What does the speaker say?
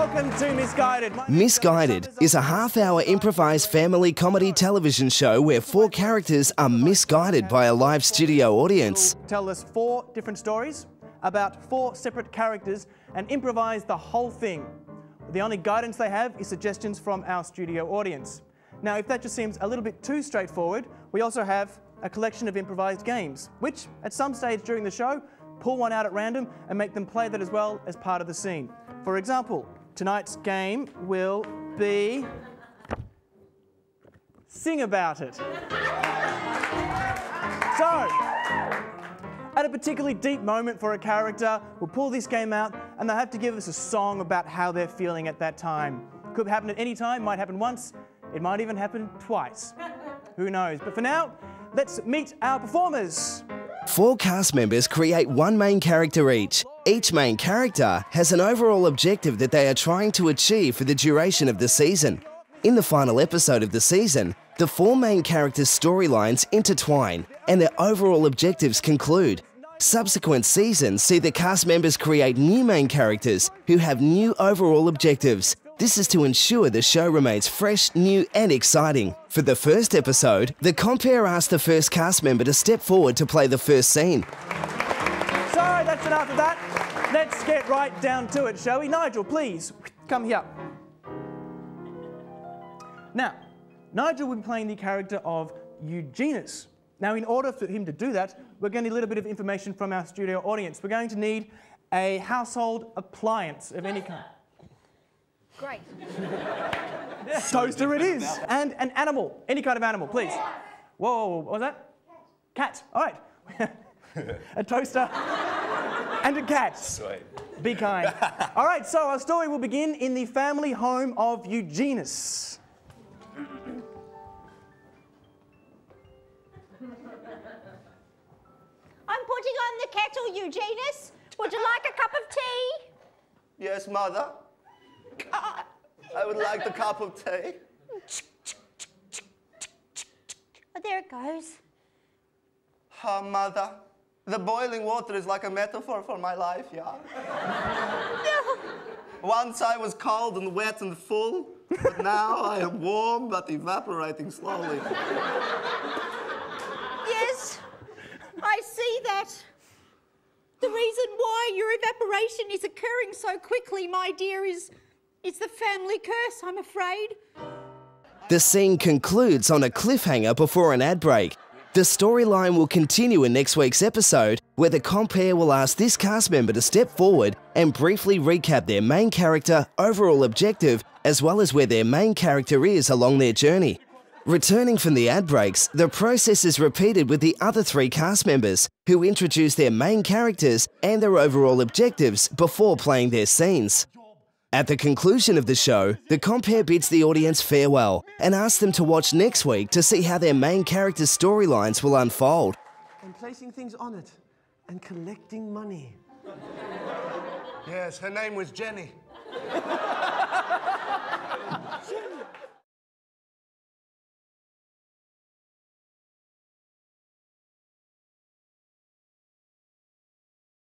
welcome to Misguided. Misguided is a half-hour improvised family comedy television show where 4 characters are misguided by a live studio audience. Tell us 4 different stories about 4 separate characters and improvise the whole thing. The only guidance they have is suggestions from our studio audience. Now, if that just seems a little bit too straightforward, we also have a collection of improvised games, which at some stage during the show, pull one out at random and make them play that as well as part of the scene. For example, tonight's game will be Sing About It. So, at a particularly deep moment for a character, we'll pull this game out and they'll have to give us a song about how they're feeling at that time. Could happen at any time, might happen once, it might even happen twice. Who knows? But for now, let's meet our performers. 4 cast members create 1 main character each. Each main character has an overall objective that they are trying to achieve for the duration of the season. In the final episode of the season, the 4 main characters' storylines intertwine and their overall objectives conclude. Subsequent seasons see the cast members create new main characters who have new overall objectives. This is to ensure the show remains fresh, new and exciting. For the first episode, the compere asked the first cast member to step forward to play the first scene. So that's enough of that. Let's get right down to it, shall we? Nigel, please, come here. Now, Nigel will be playing the character of Eugenius. Now, in order for him to do that, we're going to need a little bit of information from our studio audience. We're going to need a household appliance of any kind. Great. Toaster it is. And an animal, any kind of animal, please. Whoa, what was that? Cat. All right. A toaster and a cat. Sweet. Be kind. All right, so our story will begin in the family home of Eugenius. I'm putting on the kettle, Eugenius. Would you like a cup of tea? Yes, Mother. I would like the cup of tea. Oh, there it goes. Oh, Mother, the boiling water is like a metaphor for my life, yeah? Once I was cold and wet and full, but now I am warm but evaporating slowly. Yes, I see that. The reason why your evaporation is occurring so quickly, my dear, is the family curse, I'm afraid. The scene concludes on a cliffhanger before an ad break. The storyline will continue in next week's episode, where the compere will ask this cast member to step forward and briefly recap their main character, overall objective, as well as where their main character is along their journey. Returning from the ad breaks, the process is repeated with the other 3 cast members, who introduce their main characters and their overall objectives before playing their scenes. At the conclusion of the show, the compere bids the audience farewell and asks them to watch next week to see how their main characters' storylines will unfold. And placing things on it and collecting money. Yes, her name was Jenny.